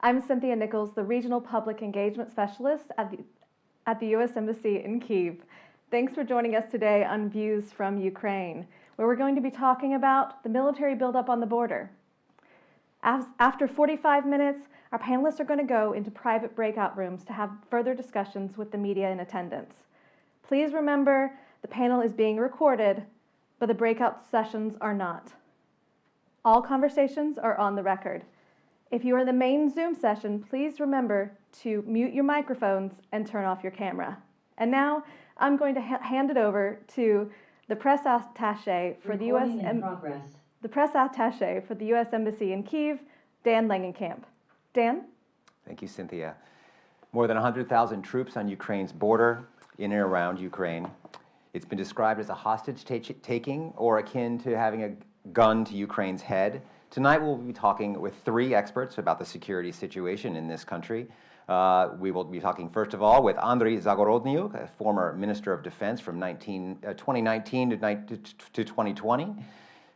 I'm Cynthia Nichols, the Regional Public Engagement Specialist at the U.S. Embassy in Kyiv. Thanks for joining us today on Views from Ukraine, where we're going to be talking about the military buildup on the border. After 45 minutes, our panelists are going to go into private breakout rooms to have further discussions with the media in attendance. Please remember, the panel is being recorded, but the breakout sessions are not. All conversations are on the record. If you are in the main Zoom session, please remember to mute your microphones and turn off your camera. And now I'm going to hand it over to the press attaché for the U.S. Embassy in Kyiv, Dan Langenkamp. Dan? Thank you, Cynthia. More than 100,000 troops on Ukraine's border, in and around Ukraine. It's been described as a hostage taking or akin to having a gun to Ukraine's head. Tonight we'll be talking with three experts about the security situation in this country. We will be talking first of all with Andriy Zagorodnyuk, a former Minister of Defense from 2019 to 2020,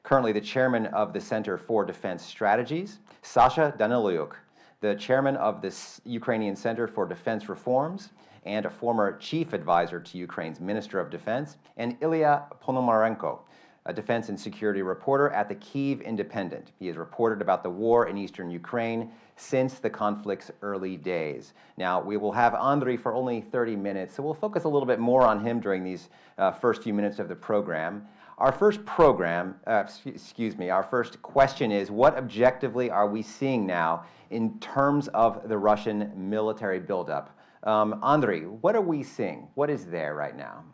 currently the chairman of the Center for Defense Strategies, Sasha Danilyuk, the chairman of the Ukrainian Center for Defense Reforms, and a former chief advisor to Ukraine's Minister of Defense, and Ilya Ponomarenko, a defense and security reporter at the Kyiv Independent. He has reported about the war in eastern Ukraine since the conflict's early days. Now, we will have Andriy for only 30 minutes, so we'll focus a little bit more on him during these first few minutes of the program. Our first question is, what objectively are we seeing now in terms of the Russian military buildup? Andriy, what are we seeing? What is there right now?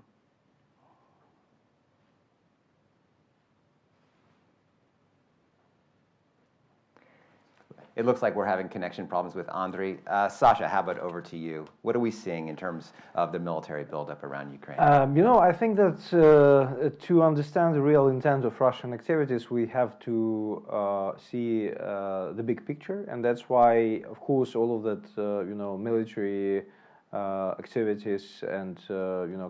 It looks like we're having connection problems with Andriy. Sasha, how about over to you? What are we seeing in terms of the military buildup around Ukraine? I think that to understand the real intent of Russian activities, we have to see the big picture, and that's why, of course, all of that, military activities and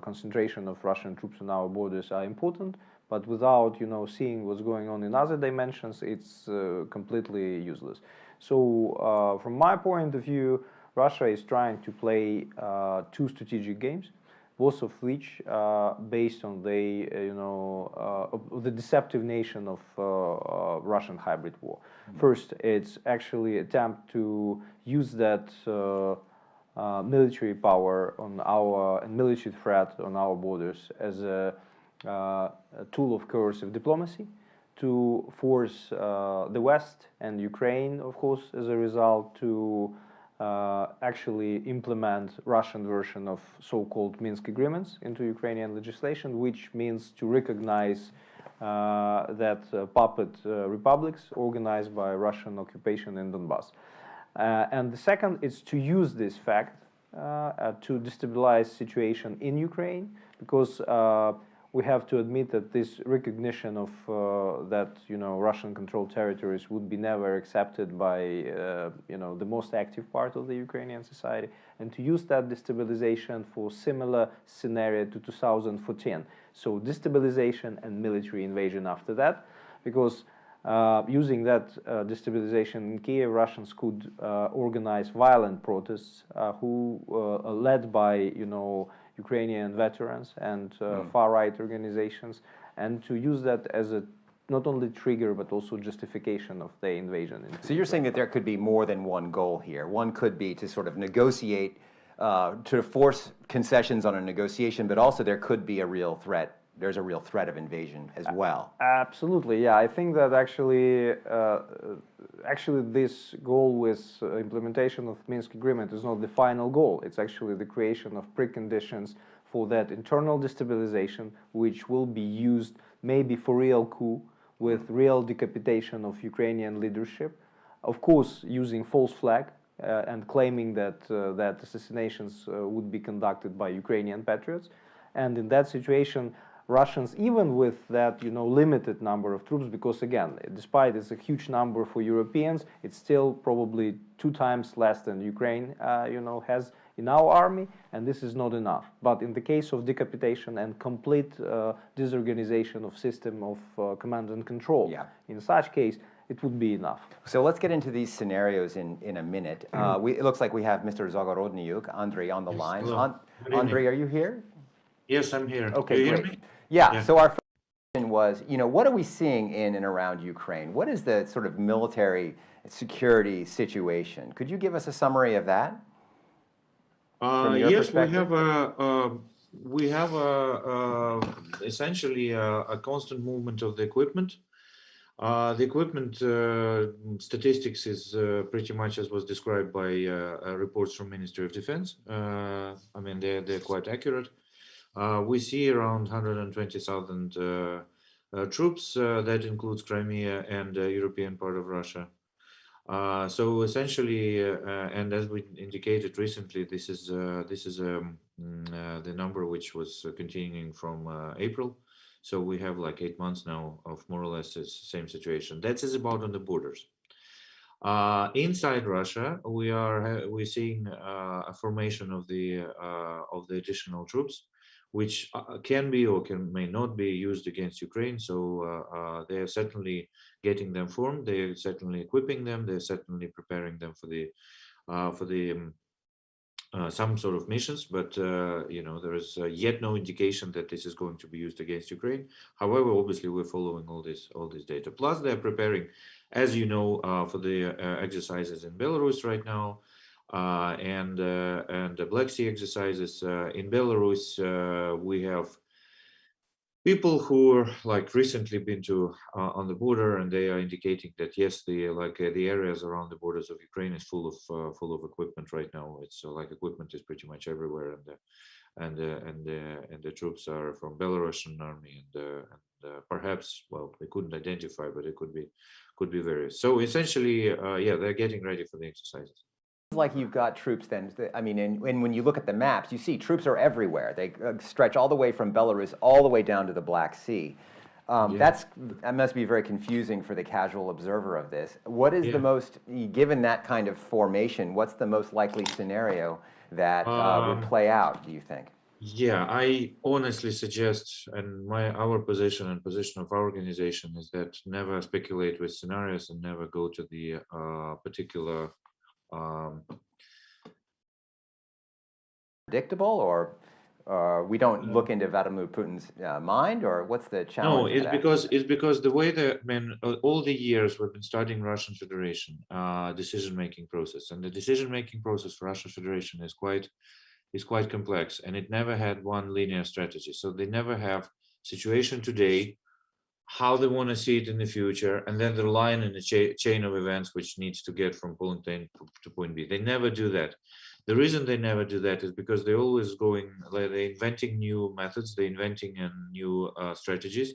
concentration of Russian troops on our borders are important. But without seeing what's going on in other dimensions, it's completely useless. So from my point of view, Russia is trying to play two strategic games, both of which based on the the deceptive nation of Russian hybrid war. Mm-hmm. First, it's actually attempt to use that military power on our and military threat on our borders as a tool of coercive diplomacy to force the West and Ukraine, of course, as a result, to actually implement Russian version of so-called Minsk agreements into Ukrainian legislation, which means to recognize that puppet republics organized by Russian occupation in Donbass. And the second is to use this fact to destabilize situation in Ukraine, because we have to admit that this recognition of that Russian-controlled territories would be never accepted by the most active part of the Ukrainian society, and to use that destabilization for similar scenario to 2014. So destabilization and military invasion after that, because using that destabilization in Kiev, Russians could organize violent protests who led by Ukrainian veterans and far-right organizations, and to use that as a not only trigger but also justification of the invasion. So you're saying that there could be more than one goal here. One could be to sort of negotiate, to force concessions on a negotiation, but also there could be a real threat. There's a real threat of invasion as well. Absolutely, yeah. I think that actually this goal with implementation of Minsk agreement is not the final goal. It's actually the creation of preconditions for that internal destabilization, which will be used maybe for real coup with real decapitation of Ukrainian leadership. Of course, using false flag and claiming that that assassinations would be conducted by Ukrainian patriots. And in that situation, Russians, even with that limited number of troops, because again, despite it's a huge number for Europeans, it's still probably 2 times less than Ukraine has in our army, and this is not enough. But in the case of decapitation and complete disorganization of system of command and control, in such case, it would be enough. So let's get into these scenarios in a minute. It looks like we have Mr. Zagorodnyuk, Andrei, on the line. Andrei, are you here? Yes, I'm here. Okay, Do you great. hear me? Yeah, so our first question was, what are we seeing in and around Ukraine? What is the sort of military security situation? Could you give us a summary of that? From your Yes, perspective? we have essentially a constant movement of the equipment. The equipment statistics is pretty much as was described by reports from Ministry of Defense. I mean, they're quite accurate. We see around 120,000 troops. That includes Crimea and European part of Russia. So essentially, and as we indicated recently, this is the number which was continuing from April. So we have like 8 months now of more or less the same situation. That is about on the borders. Inside Russia, we're seeing a formation of the additional troops, which can be or may not be used against Ukraine. So they are certainly getting them formed. They're certainly equipping them. They're certainly preparing them for the some sort of missions, but there is yet no indication that this is going to be used against Ukraine. However, obviously we're following all this data. Plus, they're preparing, as you know, for the exercises in Belarus right now, and the Black Sea exercises in Belarus. We have people who are like recently been to on the border, and they are indicating that yes, the areas around the borders of Ukraine is full of equipment right now. It's like equipment is pretty much everywhere, and the troops are from Belarusian army, and perhaps, well, we couldn't identify, but it could be various. So essentially, yeah, they're getting ready for the exercises. Like you've got troops then, I mean, and when you look at the maps, you see troops are everywhere. They stretch all the way from Belarus all the way down to the Black Sea. That must be very confusing for the casual observer of this. What is the most, given that kind of formation, what's the most likely scenario that would play out, do you think? Yeah, I honestly suggest, and our position and position of our organization is that never speculate with scenarios and never go to the particular predictable, or we don't look into Vladimir Putin's mind, or what's the challenge? No, it's because the way that, I mean, all the years we've been studying Russian Federation decision-making process, and the decision-making process for Russian Federation is quite complex, and it never had one linear strategy. So they never have situation today, how they want to see it in the future, and then the line in the chain of events which needs to get from point A to point B. They never do that. The reason they never do that is because they're always they're inventing new methods, they're inventing new strategies,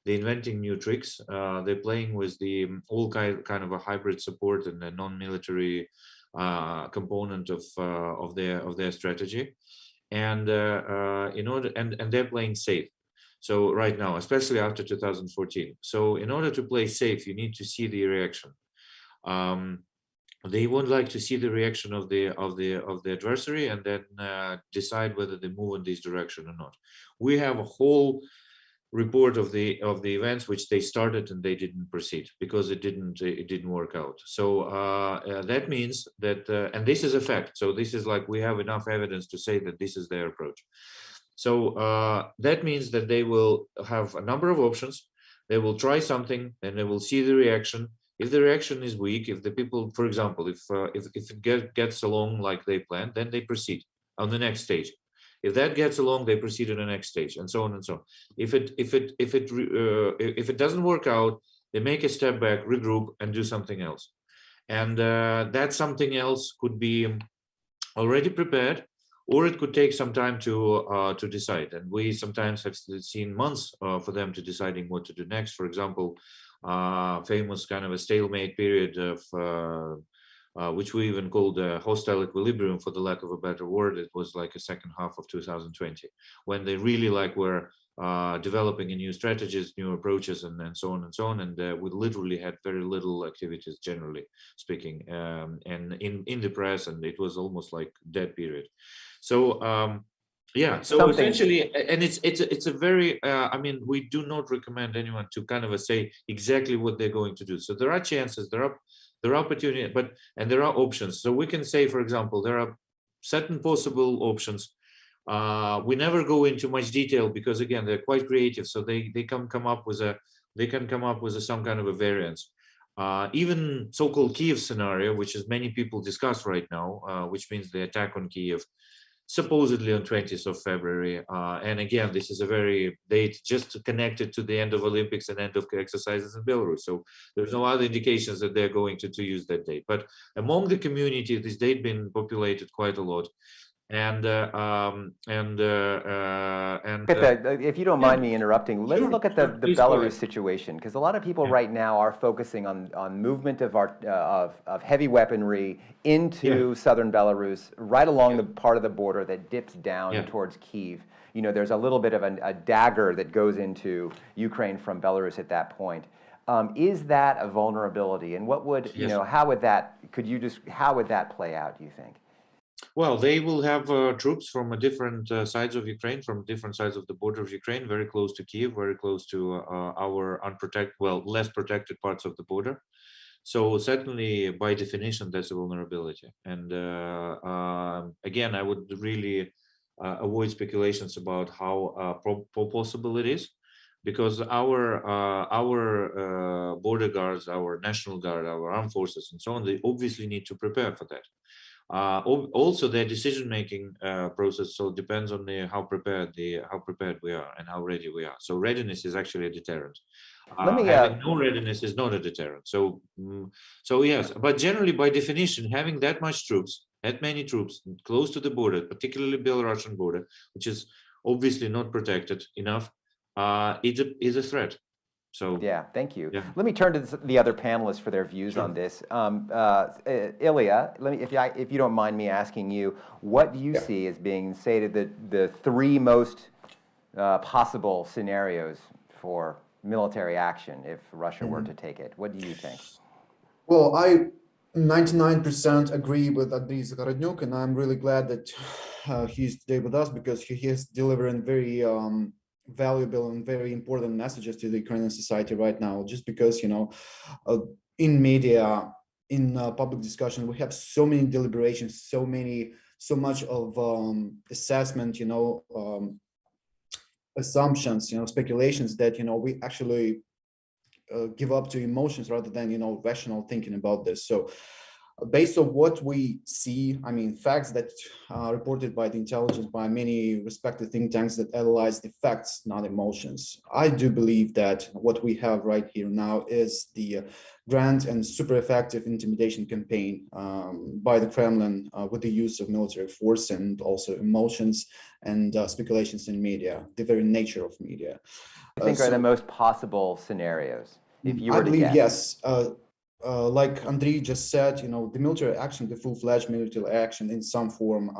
they're inventing new tricks. They're playing with the all kind of a hybrid support and the non-military component of their strategy, and and they're playing safe. So right now, especially after 2014. So in order to play safe, you need to see the reaction. They would like to see the reaction of the adversary, and then decide whether they move in this direction or not. We have a whole report of the events which they started and they didn't proceed because it didn't work out. So that means that and this is a fact. So this is like we have enough evidence to say that this is their approach. So that means that they will have a number of options. They will try something and they will see the reaction. If the reaction is weak, if the people, for example, if it gets along like they planned, then they proceed on the next stage. If that gets along, they proceed to the next stage, and so on and so on. If it doesn't work out, they make a step back, regroup, and do something else. And that something else could be already prepared, or it could take some time to decide. And we sometimes have seen months for them to deciding what to do next. For example, famous kind of a stalemate period of which we even called hostile equilibrium, for the lack of a better word. It was like a second half of 2020, when they really were developing new strategies, new approaches, and so on and so on. And we literally had very little activities, generally speaking, and in the press, and it was almost like dead period. So Yeah, so Something. essentially, and it's a very I mean, we do not recommend anyone to kind of say exactly what they're going to do. So there are chances, there are opportunities, and there are options. So we can say, for example, there are certain possible options. We never go into much detail because again, they're quite creative, so they can come up with some kind of a variance. Even so-called Kiev scenario, which is many people discuss right now, which means the attack on Kiev supposedly on 20th of February. And again, this is a very date just connected to the end of Olympics and end of exercises in Belarus. So there's no other indications that they're going to use that date. But among the community, this date been populated quite a lot. And if you don't mind me interrupting, let's look at the please go Belarus ahead. situation, because a lot of people right now are focusing on movement of heavy weaponry into southern Belarus, right along the part of the border that dips down towards Kyiv. You know, there's a little bit of a dagger that goes into Ukraine from Belarus at that point. Is that a vulnerability, and what would how would that play out, do you think? Well, they will have troops from different sides of Ukraine, from different sides of the border of Ukraine, very close to Kiev, very close to our less protected parts of the border. So certainly, by definition, that's a vulnerability. And again, I would really avoid speculations about how possible it is, because our border guards, our National Guard, our armed forces, and so on, they obviously need to prepare for that. Also, their decision-making process so depends on how prepared we are and how ready we are. So readiness is actually a deterrent. Having no readiness is not a deterrent. So yes, but generally, by definition, having that many troops close to the border, particularly Belarusian border, which is obviously not protected enough, is a threat. So yeah, thank you. Yeah. Let me turn to the other panelists for their views on this. Ilya, if you don't mind me asking you, what do you see as being, say, the three most possible scenarios for military action if Russia were to take it? What do you think? Well, I 99% agree with Andriy Zakharanyuk, and I'm really glad that he's today with us, because he is delivering very valuable and very important messages to the Ukrainian society right now. Just because, you know, in media, in public discussion, we have so many deliberations, so much of assessment, you know, assumptions, you know, speculations that, you know, we actually give up to emotions rather than, you know, rational thinking about this. So based on what we see, I mean, facts that are reported by the intelligence, by many respected think tanks that analyze the facts, not emotions, I do believe that what we have right here now is the grand and super effective intimidation campaign by the Kremlin with the use of military force and also emotions and speculations in media, the very nature of media. I think are the most possible scenarios, if you were I believe, to guess. yes. Like Andriy just said, you know, the military action, the full-fledged military action in some form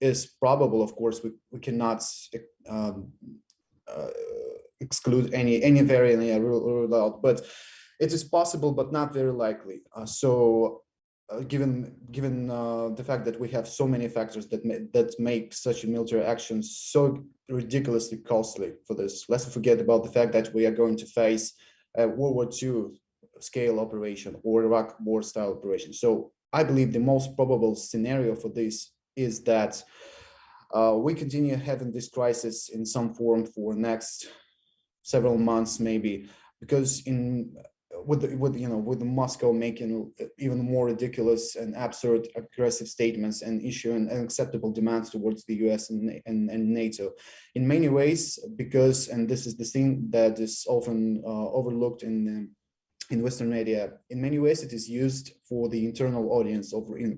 is probable. Of course, we cannot exclude any variant rule out, but it is possible, but not very likely. Given the fact that we have so many factors that make such a military action so ridiculously costly for this, let's forget about the fact that we are going to face a World War II scale operation or Iraq war style operation. So I believe the most probable scenario for this is that we continue having this crisis in some form for next several months, maybe, because with Moscow making even more ridiculous and absurd aggressive statements and issuing unacceptable demands towards the US and NATO in many ways, because, and this is the thing that is often overlooked in Western media, in many ways it is used for the internal audience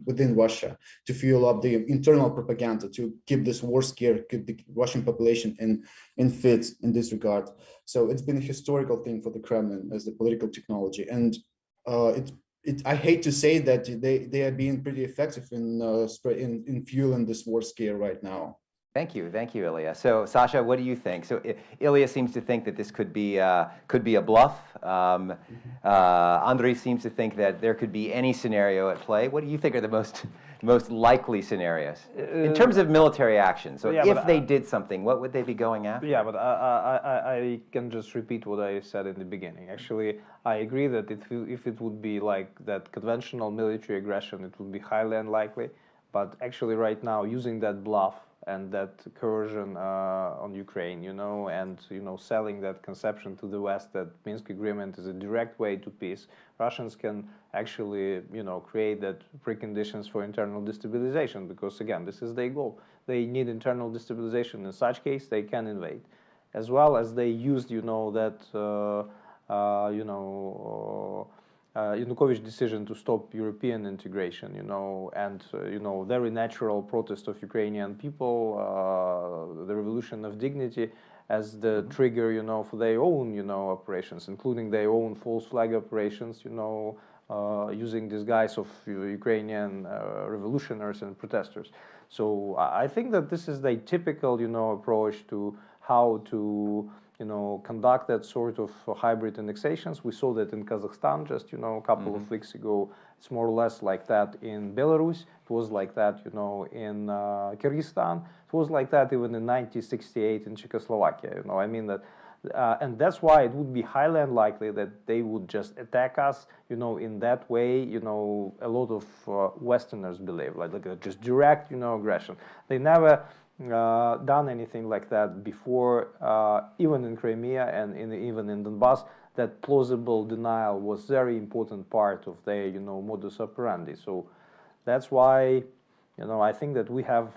within Russia to fuel up the internal propaganda, to keep this war scared, keep the Russian population in fit in this regard. So it's been a historical thing for the Kremlin as the political technology. And I hate to say that they are being pretty effective in fueling this war scare right now. Thank you, Ilya. So, Sasha, what do you think? So, Ilya seems to think that this could be a bluff. Andriy seems to think that there could be any scenario at play. What do you think are the most most likely scenarios in terms of military action. So yeah, if but, they did something, what would they be going after? Yeah, but I can just repeat what I said in the beginning. Actually, I agree that if it would be like that conventional military aggression, it would be highly unlikely. But actually, right now, using that bluff and that coercion on Ukraine, and selling that conception to the West that Minsk agreement is a direct way to peace, Russians can actually, create that preconditions for internal destabilization. Because again, this is their goal. They need internal destabilization. In such case, they can invade, as well as they used, Yanukovych decision to stop European integration, and very natural protest of Ukrainian people, the revolution of dignity, as the trigger, for their own, operations, including their own false flag operations, using disguise of Ukrainian revolutionaries and protesters. So I think that this is the typical, approach to how to, conduct that sort of hybrid annexations. We saw that in Kazakhstan just, a couple of weeks ago. It's more or less like that in Belarus. It was like that, in Kyrgyzstan. It was like that even in 1968 in Czechoslovakia. I mean that. And that's why it would be highly unlikely that they would just attack us, in that way, a lot of Westerners believe, like just direct, aggression. They never done anything like that before, even in Crimea and even in Donbass. That plausible denial was very important part of their, modus operandi. So that's why, I think that we have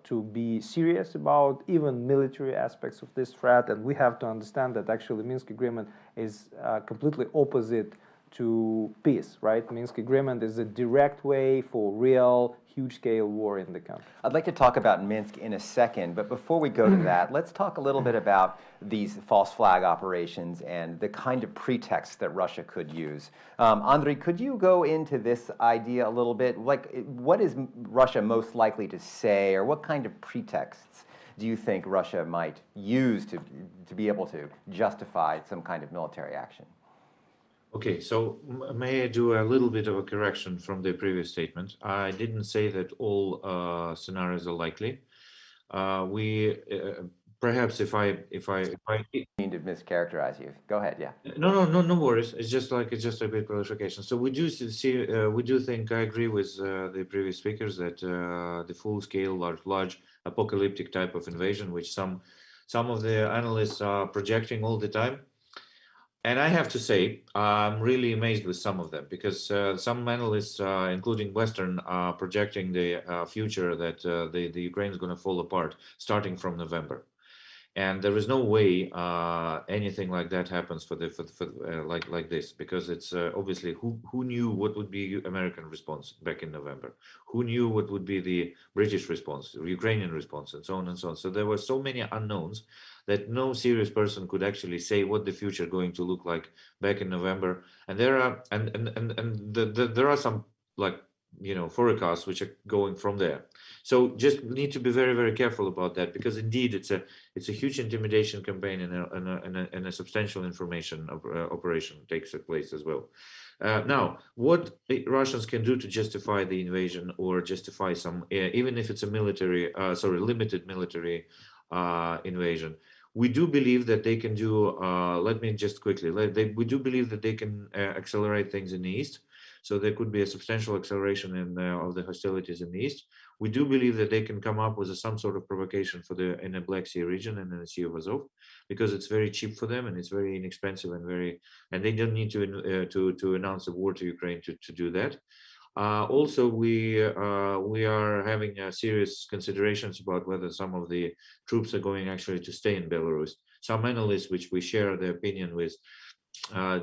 to be serious about even military aspects of this threat, and we have to understand that actually Minsk agreement is completely opposite to peace, right? Minsk agreement is a direct way for real huge-scale war in the country. I'd like to talk about Minsk in a second, but before we go to that, let's talk a little bit about these false flag operations and the kind of pretext that Russia could use. Andrei, could you go into this idea a little bit? Like, what is Russia most likely to say, or what kind of pretexts do you think Russia might use to be able to justify some kind of military action? Okay, so may I do a little bit of a correction from the previous statement? I didn't say that all scenarios are likely. Perhaps if I mean to mischaracterize you. Go ahead. Yeah. No worries. It's just a bit clarification. So we do think, I agree with the previous speakers, that the full-scale, large apocalyptic type of invasion, which some of the analysts are projecting all the time. And I have to say, I'm really amazed with some of them, because some analysts, including Western, are projecting the future that the Ukraine is going to fall apart starting from November. And there is no way anything like that happens like this, because it's obviously who knew what would be American response back in November? Who knew what would be the British response, Ukrainian response, and so on and so on. So there were so many unknowns that no serious person could actually say what the future going to look like back in November. And there are there are some forecasts which are going from there. So just need to be very, very careful about that, because indeed it's a huge intimidation campaign and a substantial information operation takes place as well. Now, what Russians can do to justify the invasion or justify some, even if it's a limited military invasion, we do believe that they can do. Let me just quickly. We do believe that they can accelerate things in the east. So there could be a substantial acceleration of the hostilities in the east. We do believe that they can come up with some sort of provocation in the Black Sea region and in the Sea of Azov, because it's very cheap for them and it's very inexpensive and they don't need to announce a war to Ukraine to do that. Also, we are having serious considerations about whether some of the troops are going actually to stay in Belarus. Some analysts, which we share their opinion with,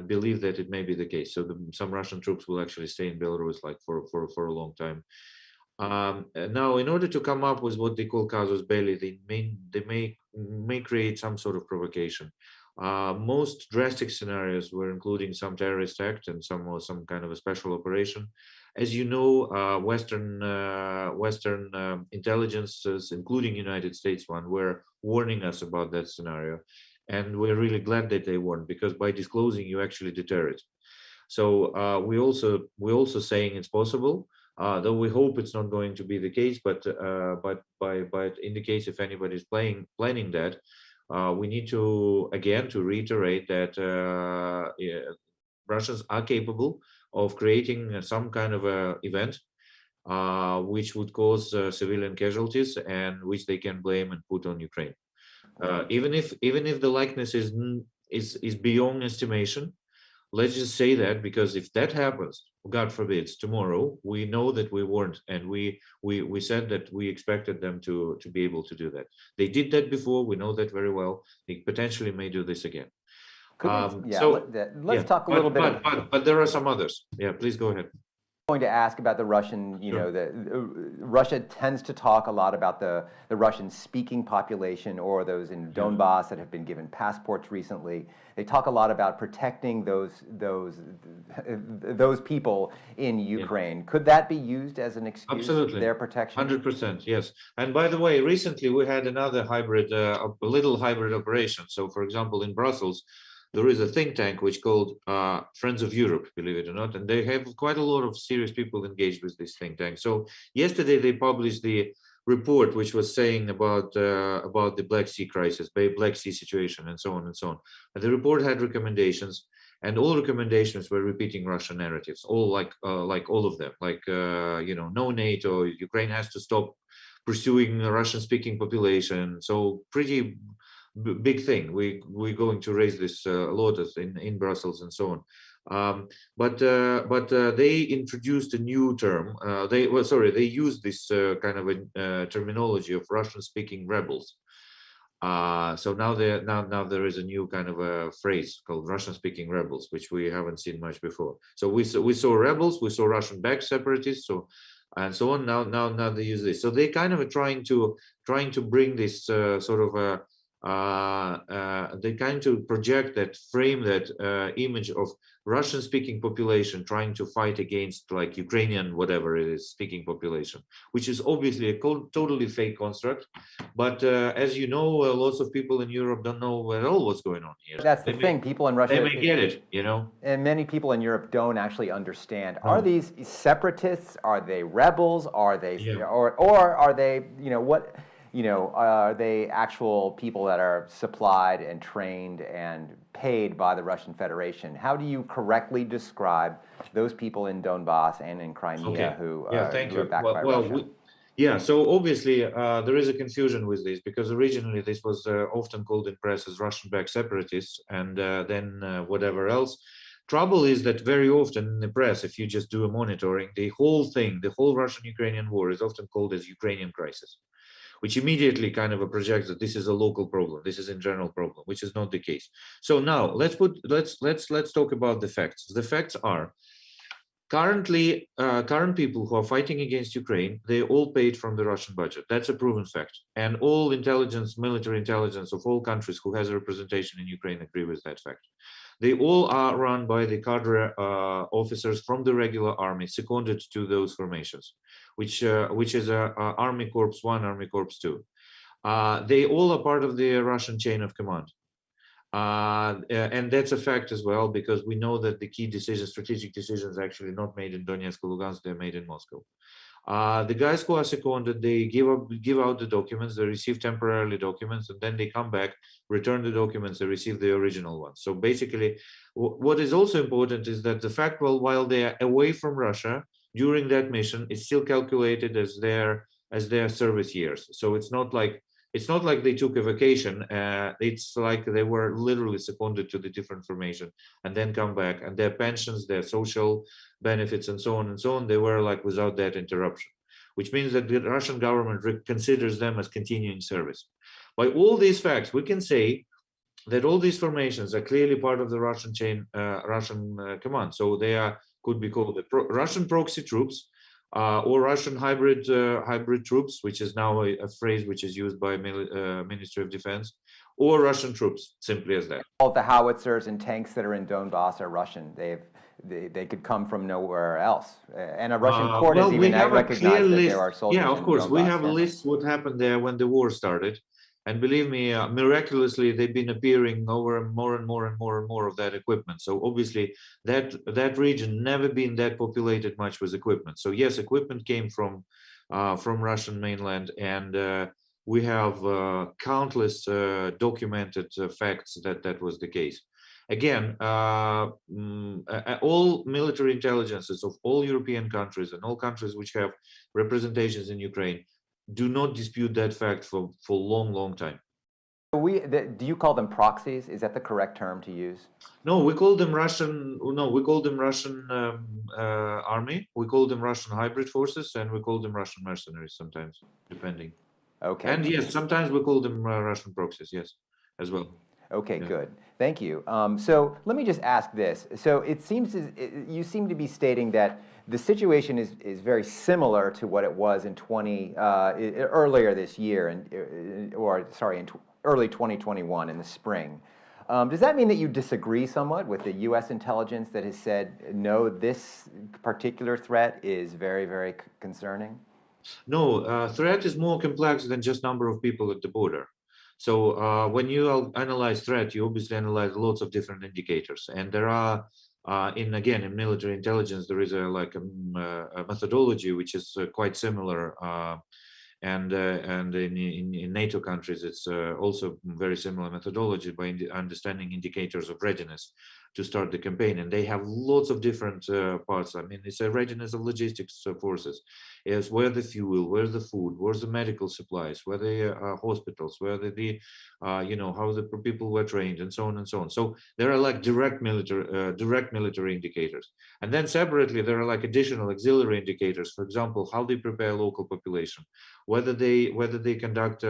believe that it may be the case. So some Russian troops will actually stay in Belarus for a long time. Now, in order to come up with what they call casus belli, they may create some sort of provocation. Most drastic scenarios were including some terrorist act and some kind of a special operation. As you know, Western intelligences, including United States one, were warning us about that scenario. And we're really glad that they warned, because by disclosing, you actually deter it. So we're also saying it's possible. though we hope it's not going to be the case. But in the case if anybody is planning that, we need to again to reiterate that Russians are capable of creating some kind of a event which would cause civilian casualties and which they can blame and put on Ukraine. Even if the likeness is beyond estimation, let's just say that, because if that happens, God forbid, tomorrow, we know that we weren't, and we said that we expected them to be able to do that. They did that before. We know that very well. They potentially may do this again. Let's talk a little bit. But there are some others. Yeah, please go ahead. Going to ask about the Russian, Russia tends to talk a lot about the Russian-speaking population, or those in Donbass that have been given passports recently. They talk a lot about protecting those people in Ukraine. Could that be used as an excuse? Absolutely. Their protection? 100%, yes. And by the way, recently we had another hybrid, a little hybrid operation. So, for example, in Brussels, there is a think tank which called Friends of Europe, believe it or not, and they have quite a lot of serious people engaged with this think tank. So yesterday they published the report which was saying about the Black Sea crisis, Black Sea situation, and so on and so on. And the report had recommendations, and all recommendations were repeating Russian narratives, all like all of them, like no NATO, Ukraine has to stop pursuing a Russian-speaking population. So pretty big thing. We're going to raise this a lot in Brussels and so on. But they introduced a new term. They used this kind of a terminology of Russian-speaking rebels. So now there is a new kind of a phrase called Russian-speaking rebels, which we haven't seen much before. So we saw rebels, we saw Russian-backed separatists, and so on. Now they use this. So they kind of are trying to bring this sort of they kind of project that, frame that image of Russian-speaking population trying to fight against like Ukrainian, whatever it is, speaking population, which is obviously a totally fake construct. But as you know, lots of people in Europe don't know at all what's going on here. That's the thing. People in Russia, they may get it, and many people in Europe don't actually understand. Are these separatists? Are they rebels? Are they, or are they, what? Are they actual people that are supplied and trained and paid by the Russian Federation? How do you correctly describe those people in Donbass and in Crimea who are backed by Russia? So obviously there is a confusion with this, because originally this was often called in press as Russian-backed separatists, and then whatever else. Trouble is that very often in the press, if you just do a monitoring, the whole Russian-Ukrainian war is often called as Ukrainian crisis, which immediately kind of projects that this is a local problem, this is a general problem, which is not the case. So now let's talk about the facts. The facts are current people who are fighting against Ukraine, they all paid from the Russian budget. That's a proven fact. And all military intelligence of all countries who has a representation in Ukraine agree with that fact. They all are run by the cadre officers from the regular army, seconded to those formations, which is Army Corps 1, Army Corps 2. They all are part of the Russian chain of command. And that's a fact as well, because we know that the key decisions, strategic decisions, actually not made in Donetsk or Lugansk, they're made in Moscow. The guys who are seconded, they give out the documents, they receive temporarily documents, and then they come back, return the documents, they receive the original ones. So basically, what is also important is that the fact, while they are away from Russia during that mission, is still calculated as their service years. So it's not like they took a vacation. It's like they were literally seconded to the different formation and then come back, and their pensions, their social benefits, and so on, they were like without that interruption, which means that the Russian government considers them as continuing service. By all these facts, we can say that all these formations are clearly part of the Russian chain, Russian command. So they could be called the Russian proxy troops, or Russian hybrid troops, which is now a phrase which is used by Ministry of Defense, or Russian troops, simply as that. All the howitzers and tanks that are in Donbass are Russian. They could come from nowhere else, and a Russian court has even recognized that there are soldiers. Yeah, of course, in Donbass, we have a list what happened there when the war started, And believe me, miraculously, they've been appearing over more and more and more and more of that equipment. So obviously, that region never been that populated much with equipment. So yes, equipment came from Russian mainland, and we have countless documented facts that that was the case. Again, all military intelligences of all European countries and all countries which have representations in Ukraine do not dispute that fact for long time. Do you call them proxies? Is that the correct term to use? No, we call them Russian. No, we call them Russian army. We call them Russian hybrid forces, and we call them Russian mercenaries sometimes, depending. Okay. And yes, sometimes we call them Russian proxies. Yes, as well. Okay, Yeah. good. Thank you. So let me just ask this. So it seems you seem to be stating that the situation is very similar to what it was in earlier this year, in early 2021 in the spring. Does that mean that you disagree somewhat with the U.S. intelligence that has said, no, this particular threat is very, very concerning? No, threat is more complex than just number of people at the border. So when you analyze threat, you obviously analyze lots of different indicators, and there are in military intelligence there is a methodology which is quite similar, and in NATO countries it's also very similar methodology by understanding indicators of readiness to start the campaign, and they have lots of different parts. I mean, it's a readiness of logistics forces. Is where the fuel, where's the food, where's the medical supplies, where the hospitals, where the how the people were trained, and so on and so on. So there are like direct military indicators, and then separately there are like additional auxiliary indicators. For example, how they prepare local population, whether they conduct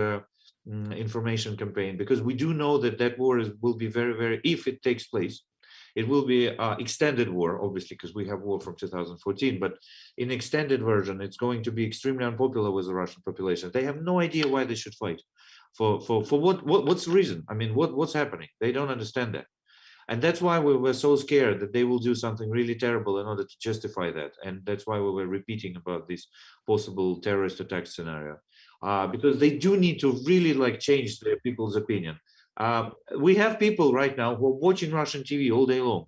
information campaign, because we do know that war will be very, if it takes place, it will be extended war, obviously, because we have war from 2014. But in extended version, it's going to be extremely unpopular with the Russian population. They have no idea why they should fight. For what's the reason? I mean, what's happening? They don't understand that, and that's why we were so scared that they will do something really terrible in order to justify that. And that's why we were repeating about this possible terrorist attack scenario, because they do need to really change their people's opinion. We have people right now who are watching Russian TV all day long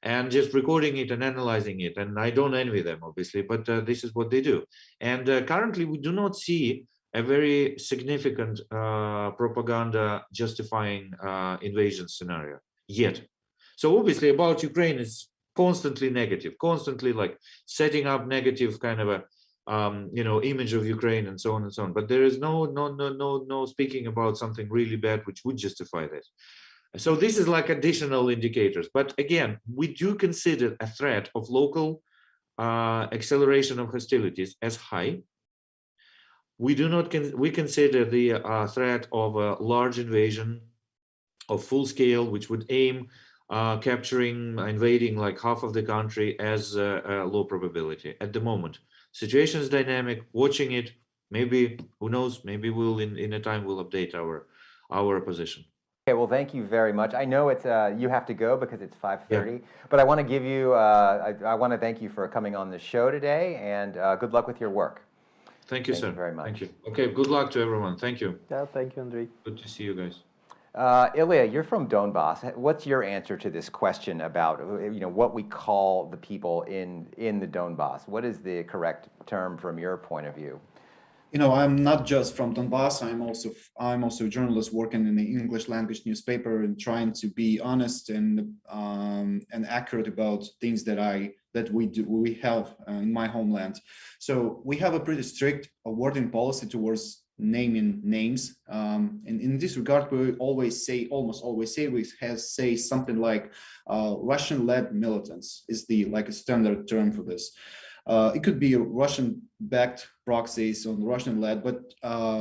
and just recording it and analyzing it. And I don't envy them, obviously, but this is what they do. And currently, we do not see a very significant propaganda justifying invasion scenario yet. So obviously, about Ukraine is constantly negative, constantly setting up negative kind of a image of Ukraine and so on and so on. But there is no speaking about something really bad which would justify that. So this is like additional indicators. But again, we do consider a threat of local acceleration of hostilities as high. We do not. We consider the threat of a large invasion of full scale, which would aim capturing, invading half of the country as a low probability at the moment. Situation is dynamic, watching it, maybe, who knows, maybe we'll in a time we'll update our position. Okay, well, thank you very much. I know it's you have to go because it's 5:30, but I want to give you I want to thank you for coming on the show today, and good luck with your work. Thank you, sir. Thank you very much. Thank you. Okay, good luck to everyone. Thank you. Yeah, thank you, Andrei. Good to see you guys. Ilya, you're from Donbass. What's your answer to this question about what we call the people in the Donbass? What is the correct term from your point of view? I'm not just from Donbass. I'm also a journalist working in the English language newspaper and trying to be honest and accurate about things that we have in my homeland. So we have a pretty strict wording policy towards naming names. And in this regard, we almost always say something like Russian-led militants is a standard term for this. It could be Russian-backed proxies on Russian-led, but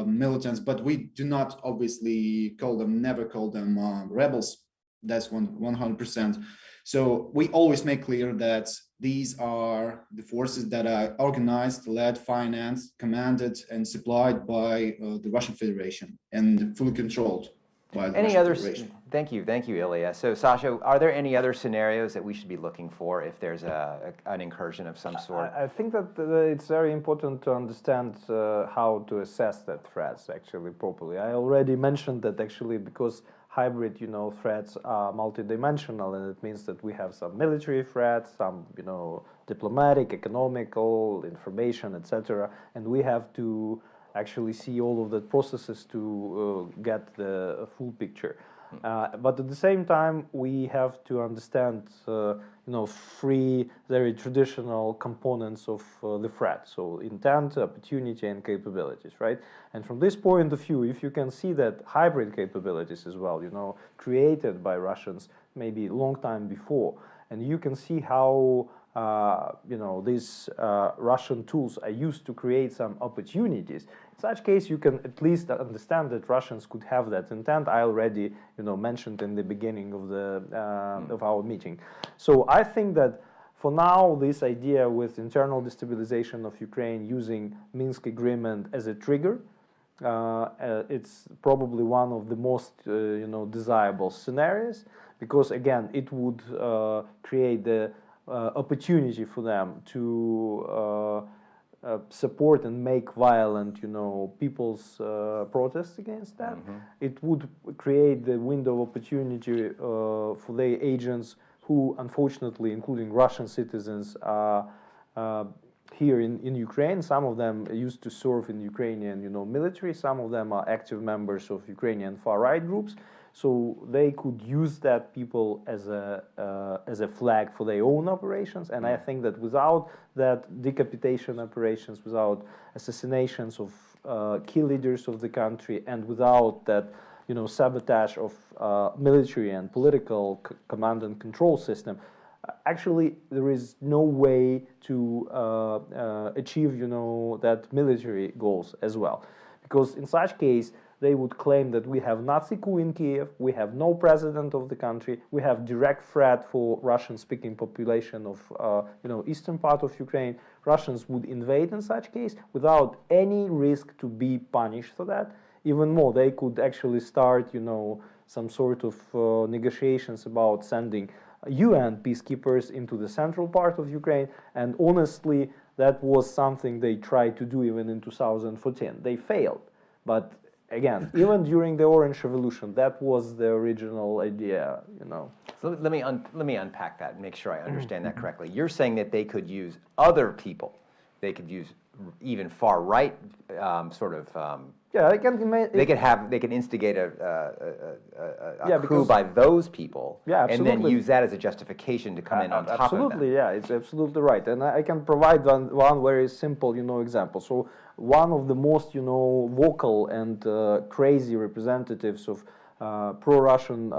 militants. But we do not obviously never call them rebels. That's 100%. So we always make clear that these are the forces that are organized, led, financed, commanded, and supplied by the Russian Federation and fully controlled. by the Any Russian other? Federation. Thank you, Ilya. So, Sasha, are there any other scenarios that we should be looking for if there's an incursion of some sort? I think that it's very important to understand how to assess that threats actually properly. I already mentioned that actually because hybrid, threats are multidimensional, and it means that we have some military threats, some, diplomatic, economical, information, etc., and we have to actually see all of the processes to get the full picture. But at the same time, we have to understand, three very traditional components of the threat. So intent, opportunity, and capabilities, right? And from this point of view, if you can see that hybrid capabilities as well, created by Russians maybe a long time before, and you can see how these Russian tools are used to create some opportunities. In such case, you can at least understand that Russians could have that intent. I already, mentioned in the beginning of the of our meeting. So I think that for now, this idea with internal destabilization of Ukraine using Minsk agreement as a trigger, it's probably one of the most, desirable scenarios, because again, it would create the opportunity for them to support and make violent, people's protests against that. Mm-hmm. It would create the window of opportunity for the agents who, unfortunately, including Russian citizens, are here in Ukraine. Some of them used to serve in Ukrainian, military. Some of them are active members of Ukrainian far-right groups. So they could use that people as a flag for their own operations. And I think that without that decapitation operations, without assassinations of key leaders of the country, and without that, sabotage of military and political command and control system, actually there is no way to achieve, that military goals as well. Because in such case, they would claim that we have Nazi coup in Kiev, we have no president of the country, we have direct threat for Russian-speaking population of, eastern part of Ukraine. Russians would invade in such case without any risk to be punished for that. Even more, they could actually start, some sort of negotiations about sending UN peacekeepers into the central part of Ukraine. And honestly, that was something they tried to do even in 2014. They failed, but again, even during the Orange Revolution, that was the original idea, So let me unpack that and make sure I understand that correctly. You're saying that they could use other people. They could use even far right yeah, they can instigate a coup by those people, and then use that as a justification to come in on top of them. Absolutely, yeah, it's absolutely right. And I can provide one very simple, example. So one of the most, vocal and crazy representatives of pro-Russian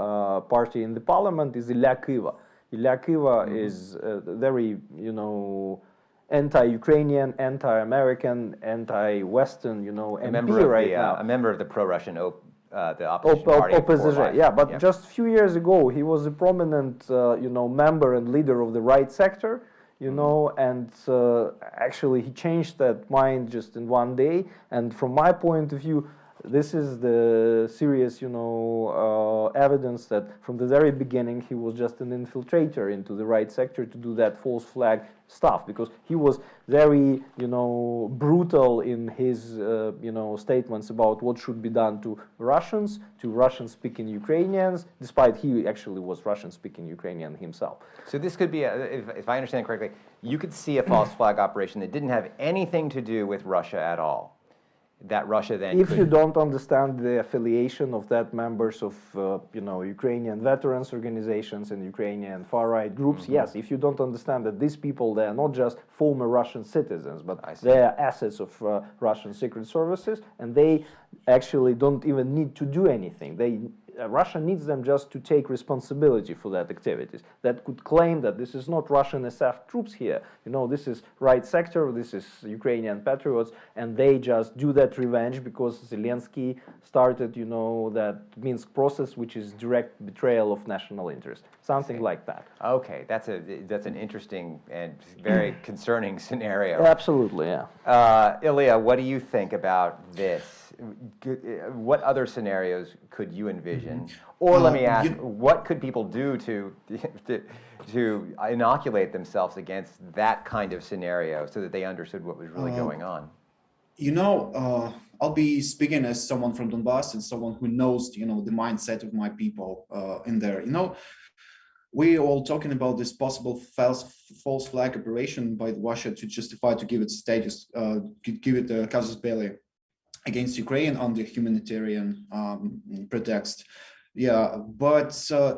party in the parliament is Ilya Kyva. Ilya Kyva is very, anti-Ukrainian, anti-American, anti-Western, MP right now. A member of the pro-Russian, the opposition party. Opposition, yeah. But just a few years ago, he was a prominent, member and leader of the right sector, and actually he changed that mind just in one day. And from my point of view, this is the serious, evidence that from the very beginning he was just an infiltrator into the right sector to do that false flag stuff, because he was very, brutal in his, statements about what should be done to Russians, to Russian-speaking Ukrainians, despite he actually was Russian-speaking Ukrainian himself. So this could be, if I understand correctly, you could see a false flag operation that didn't have anything to do with Russia at all. That Russia then if you don't understand the affiliation of that members of Ukrainian veterans organizations and Ukrainian far-right groups, yes, if you don't understand that these people, they are not just former Russian citizens, but they are assets of Russian secret services, and they actually don't even need to do anything. Russia needs them just to take responsibility for that activities. That could claim that this is not Russian SF troops here. This is right sector, this is Ukrainian patriots, and they just do that revenge because Zelensky started, that Minsk process, which is direct betrayal of national interest. Something like that. Okay, that's an interesting and very concerning scenario. Absolutely, yeah. Ilya, what do you think about this? what other scenarios could you envision? Or let me ask, what could people do to inoculate themselves against that kind of scenario so that they understood what was really going on? I'll be speaking as someone from Donbass and someone who knows, the mindset of my people in there. We all talking about this possible false flag operation by Russia to justify, to give it status, give it a casus belli against Ukraine under humanitarian pretext. Yeah, but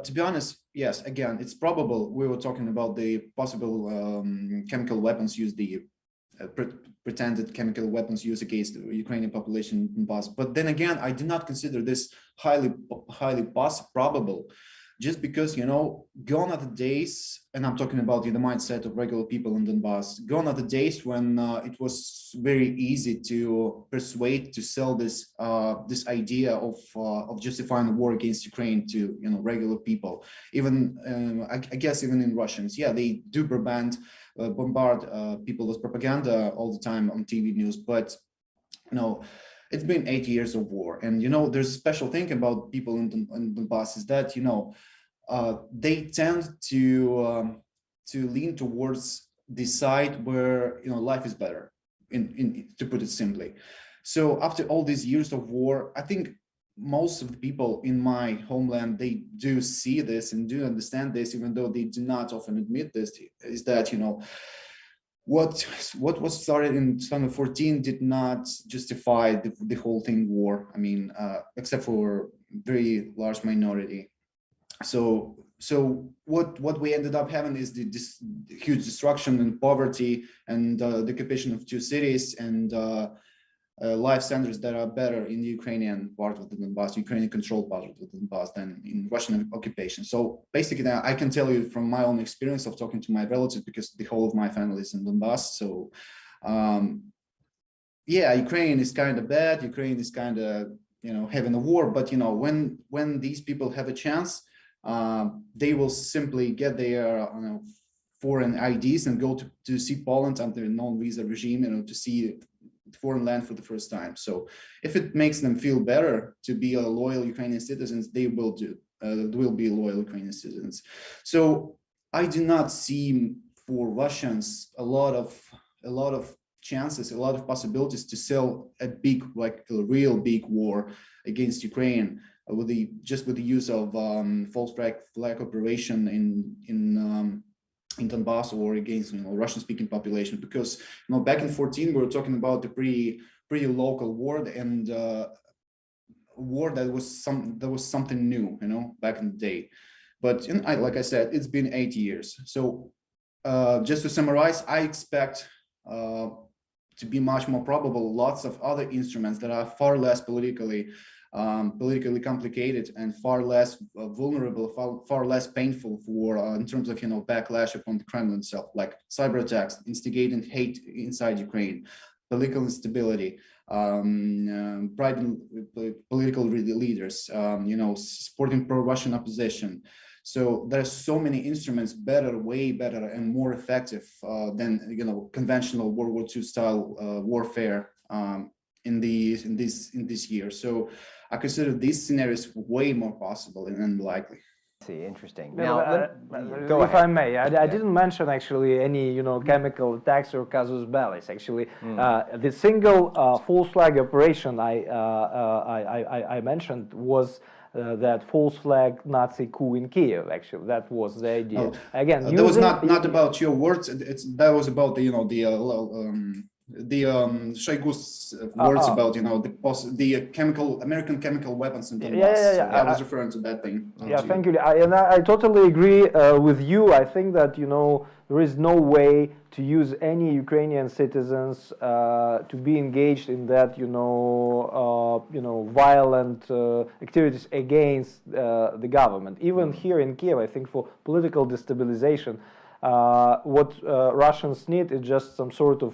to be honest, yes, again, it's probable. We were talking about the possible chemical weapons used, the pretended chemical weapons used against the Ukrainian population in Donbass. But then again, I do not consider this highly probable, just because, gone are the days, and I'm talking about the mindset of regular people in Donbass, gone are the days when it was very easy to persuade, to sell this this idea of justifying a war against Ukraine to regular people. Even I guess even in Russians, yeah, they do bombard people with propaganda all the time on TV news, but it's been 8 years of war, and there's a special thing about people in Donbass is that they tend to lean towards the side where life is better, to put it simply. So after all these years of war, I think most of the people in my homeland, they do see this and do understand this, even though they do not often admit this, is that what was started in 2014 did not justify the whole thing war. I mean, except for very large minority. So what we ended up having is this huge destruction and poverty and the occupation of 2 cities and life standards that are better in the Ukrainian part of the Donbass, Ukrainian controlled part of the Donbass, than in Russian occupation. So basically, I can tell you from my own experience of talking to my relatives, because the whole of my family is in Donbass. So yeah, Ukraine is kind of bad. Ukraine is kind of having a war, but when these people have a chance, they will simply get their foreign IDs and go to see Poland under a non-visa regime, to see foreign land for the first time. So if it makes them feel better to be a loyal Ukrainian citizens, they will be loyal Ukrainian citizens. So I do not see for Russians a lot of chances, a lot of possibilities to sell a big, like a real big war against Ukraine with the use of false flag operation in Donbass or against Russian-speaking population, because back in 2014 we were talking about the pretty local war, and war that was something new, back in the day. But like I said, it's been 8 years. So just to summarize, I expect to be much more probable lots of other instruments that are far less politically complicated and far less vulnerable, far less painful for in terms of backlash upon the Kremlin itself, like cyber attacks, instigating hate inside Ukraine, political instability, private political leaders, supporting pro-Russian opposition. So there's so many instruments way better and more effective than conventional World War II style warfare in this year. So I consider these scenarios way more possible and likely. See, interesting. Now, go if ahead. I may, I didn't mention actually any chemical attacks or casus belli. Actually, the single false flag operation I mentioned was that false flag Nazi coup in Kiev. Actually, that was the idea. Oh, Again, that was not about your words. That was about the Shoigu's words about the American chemical weapons in Donbass. Yeah. So I was referring to that thing. Yeah, thank you. I totally agree with you. I think that there is no way to use any Ukrainian citizens to be engaged in that violent activities against the government. Even here in Kiev, I think for political destabilization, what Russians need is just some sort of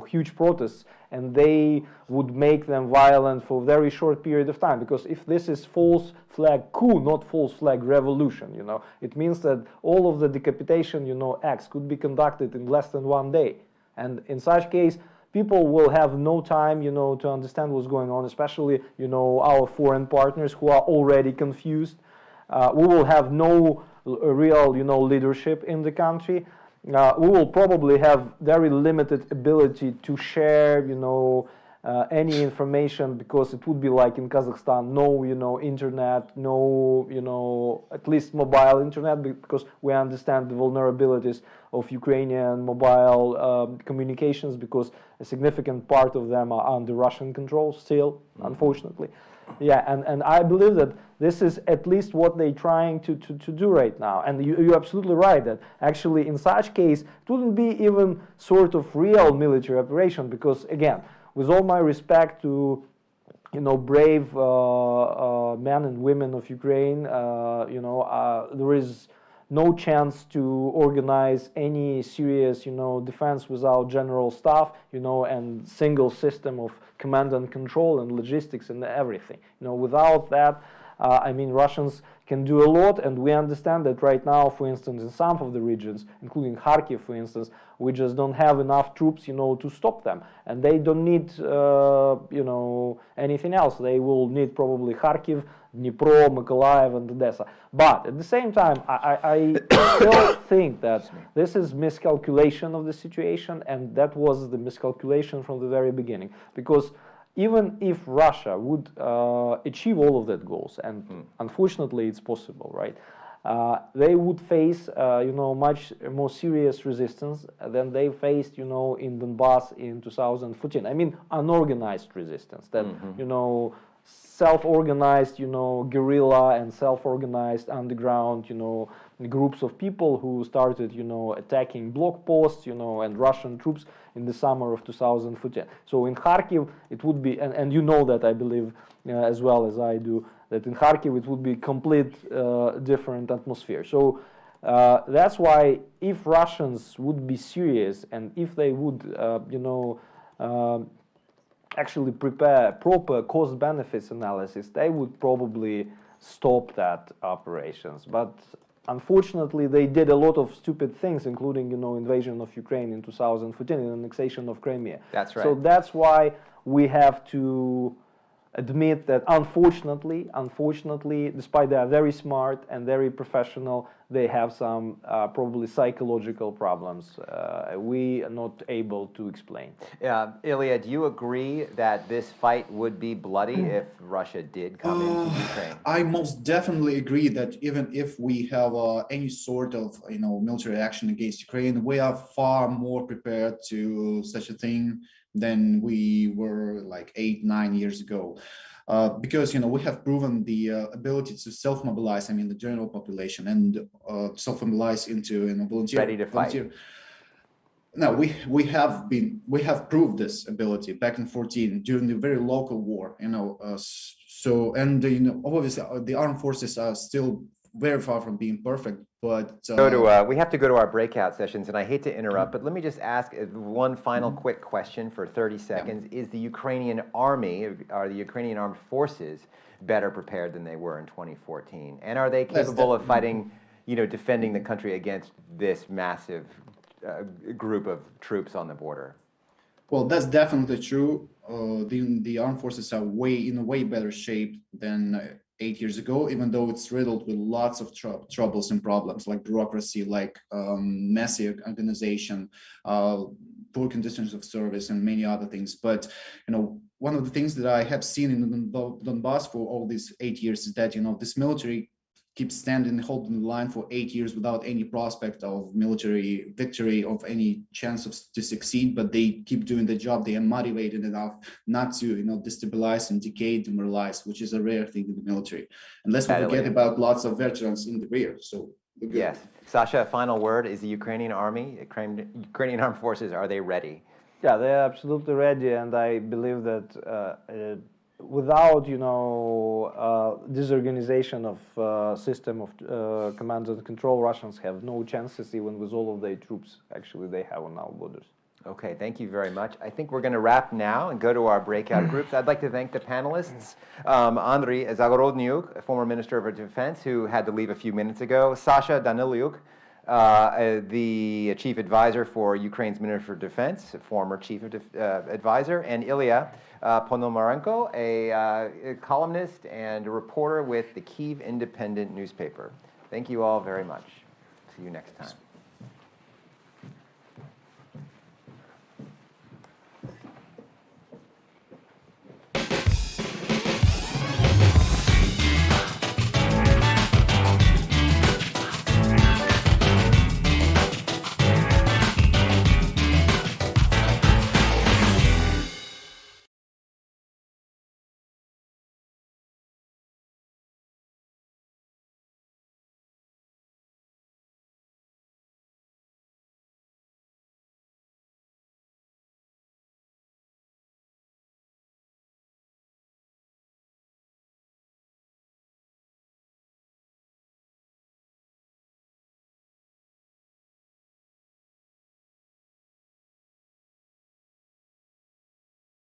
huge protests, and they would make them violent for a very short period of time. Because if this is false flag coup, not false flag revolution, it means that all of the decapitation acts could be conducted in less than 1 day, and in such case people will have no time, to understand what's going on, especially, our foreign partners who are already confused. We will have no real, leadership in the country. We will probably have very limited ability to share, any information, because it would be like in Kazakhstan, no, internet, no, at least mobile internet, because we understand the vulnerabilities of Ukrainian mobile communications, because a significant part of them are under Russian control still, unfortunately. Yeah, and I believe that this is at least what they're trying to do right now. And you're absolutely right that actually in such case, it wouldn't be even sort of real military operation, because again, with all my respect to, brave men and women of Ukraine, there is no chance to organize any serious, defense without general staff, and single system of command and control and logistics and everything. Without that, Russians can do a lot, and we understand that right now, for instance, in some of the regions, including Kharkiv, for instance, we just don't have enough troops, to stop them, and they don't need, anything else. They will need probably Kharkiv, Dnipro, Mykolaiv, and Odessa. But at the same time, I still think that this is miscalculation of the situation, and that was the miscalculation from the very beginning, because even if Russia would achieve all of that goals, and unfortunately it's possible, right? They would face, much more serious resistance than they faced, in Donbass in 2014. Unorganized resistance that, self-organized, guerrilla and self-organized underground, groups of people who started, attacking block posts, and Russian troops in the summer of 2014. So in Kharkiv, it would be, and you know that, I believe, as well as I do, that in Kharkiv it would be complete different atmosphere. So that's why if Russians would be serious, and if they would, actually prepare proper cost benefits analysis, they would probably stop that operations. But unfortunately, they did a lot of stupid things, including, invasion of Ukraine in 2014 and annexation of Crimea. That's right. So that's why we have to admit that unfortunately, despite they are very smart and very professional, they have some probably psychological problems we are not able to explain. Ilya, do you agree that this fight would be bloody if Russia did come into Ukraine? I most definitely agree that even if we have any sort of military action against Ukraine, we are far more prepared to such a thing than we were like 8-9 years ago. Because we have proven the ability to self-mobilize. The general population, and self-mobilize into volunteer. Ready to fight. Volunteer. No, we have proved this ability back in 2014 during the very local war. Obviously the armed forces are still very far from being perfect. But we have to go to our breakout sessions, and I hate to interrupt, but let me just ask one final quick question for 30 seconds. Yeah. Is the Ukrainian army, are the Ukrainian armed forces better prepared than they were in 2014? And are they capable of fighting, defending the country against this massive group of troops on the border? Well, that's definitely true. The armed forces are in a way better shape than 8 years ago, even though it's riddled with lots of troubles and problems like bureaucracy, like messy organization, poor conditions of service, and many other things. But one of the things that I have seen in Donbass for all these 8 years is that this military keeps holding the line for 8 years without any prospect of military victory, of any chance to succeed, but they keep doing the job. They are motivated enough not to, destabilize and demoralize, which is a rare thing in the military. And let's not forget about lots of veterans in the rear. So yes, Sasha, final word: is the Ukrainian army, Ukrainian armed forces, are they ready? Yeah, they're absolutely ready, and I believe that without disorganization of system of command and control, Russians have no chances, even with all of their troops actually they have on our borders. Okay, thank you very much. I think we're going to wrap now and go to our breakout groups. I'd like to thank the panelists. Andriy Zagorodnyuk, former Minister of Defense, who had to leave a few minutes ago. Sasha Danylyuk, the chief advisor for Ukraine's Minister of Defense, former chief advisor, and Ilya Ponomarenko, a columnist and a reporter with the Kyiv Independent newspaper. Thank you all very much. See you next time.